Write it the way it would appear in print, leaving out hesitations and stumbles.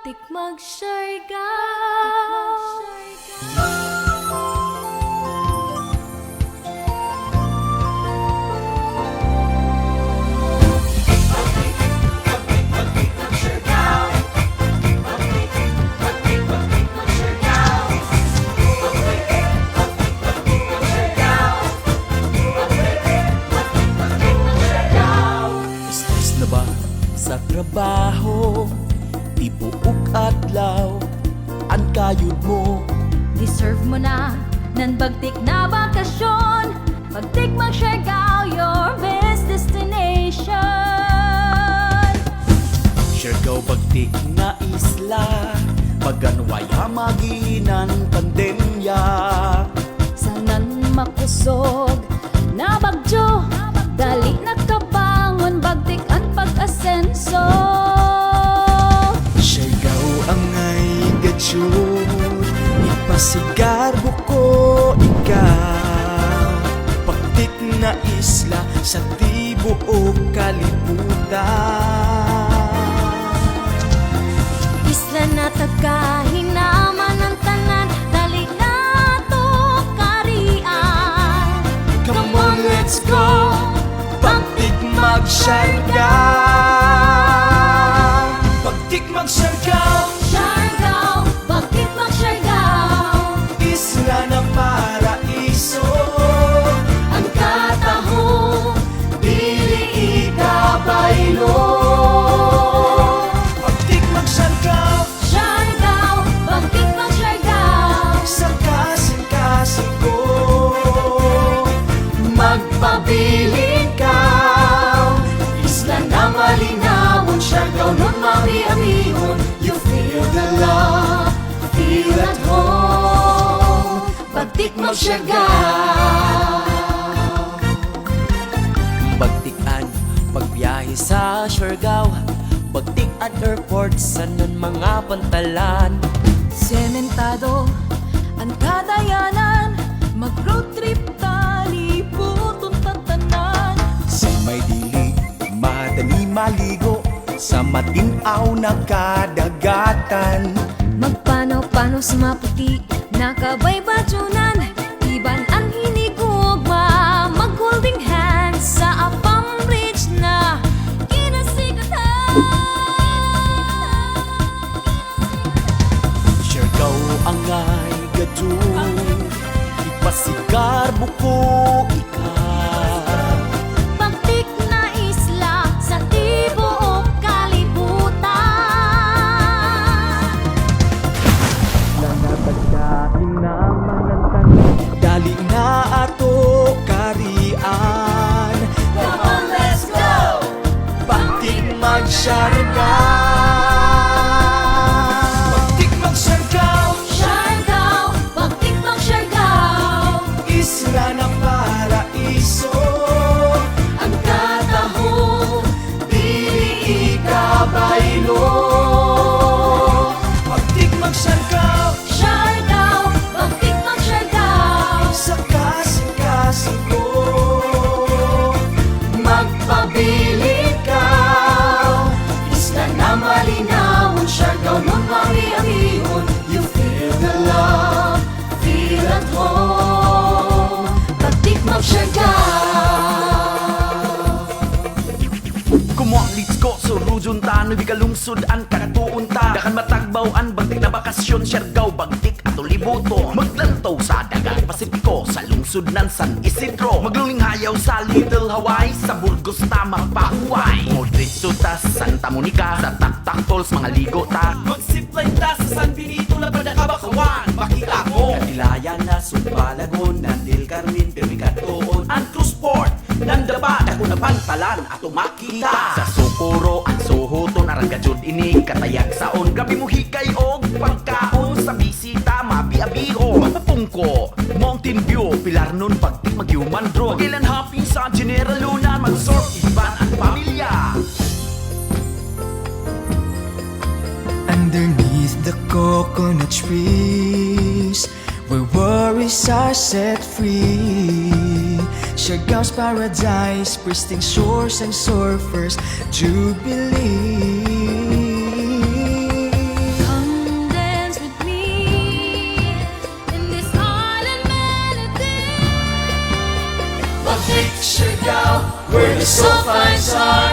Bagtik mag-Siargao. Stress na ba sa trabaho? Di buok adlaw ang kayod mo. Deserve mo na ng bagtik na bakasyon. Bagtik mag-Siargao, your best destination. Siargao bagtik nga isla, pagganway hamaginan pandemya. Sanan makusog na bagyo, dali nakabangon bagtik ang pag-asenso. Siargao angay gadyod, ipasigar buko ikaw. Bagtik na isla sa tibuok kalibutan. Isla na tagahinaman ang tanan, dali na to karian. Come on, let's go! Bagtik mag-Siargao! Bagtik mag-Siargao! Siargao, bagtik mag-Siargao. Isla na paraiso. Ang katahong Dili ikabaylo. Bagtik mag-Siargao! Siargao, bagtik mag-Siargao. Sa kasing-kasing ko magpabiling ka. Isla na malinawon, Siargao nun mami-amihon. You feel the love, feel at home. Bagtik mag-Siargao. Bagtikan, pagbiyahe sa Siargao. Bagtik at airport, sanan mga pantalan. Sementado ang kadayanan, mag-road trip talibuton tatanan. Sa may dili, madali maligo. Sa matinaw na kadagatan. Magpanaw-panaw sa maputi, nakabay bajunan, iban ang hinigugma, mag-holding hands sa Apam Bridge na kinasigatan. Siargao angay gadud, ipasigar buko ikaw. Bagtik na isla sa tibuok kalibutan. Nanabagdahin naman ang tanan, dali na ato karian. Come on, let's go! Bagtik mag-Siargao! Bagtik mag-Siargao! Siargao, bagtik mag-Siargao. Isla na paraiso. Ang katahong Dili ikabaylo. Bagtik mag-Siargao! Siargao, bagtik mag-Siargao. Sa kasing-kasing ko magpabiling ka. Isla na malinawon, Siargao nun mami-amihon. You feel the love, feel at home. Bagtik mag-Siargao. Kumuha leads ko, surudyon ta. Nubi kalungsod ang kakatuon ta. Dakan matagbaw-an, bagtik na bakasyon. Siargao, bagtik at ulibuto. Maglantaw sa dagat Pasipiko, sa lungsod ng San Isidro. Magluling hayaw sa Little Hawaii, sa Burgos ta mapahuway. Modritso ta sa Santa Monica, sa Taktak Tolls mga ligo ta. Mag-zipline ta sa San Benito, Labrador, Kabakawan. Makita mo Katilaya na Sumpalagon, Nandil Carmen, Pirmicatoon. Ang cruise port, nandaba, dako na pantalan ato makita. Sa Socorro, ang Sohoton, Aranggajud ini katayag saon. Grabe mo hikay og pagkaon sa bisita, mabi-abiho. Mapupungko, Mountain View, Pilar nun, Bagtik mag-human drone. Magilan happy sa General Luna, mag-sort iban ang pamilya. Underneath the coconut trees, where worries are set free. Siargao's paradise, pristine shores and surfers jubilee. so fine, sorry.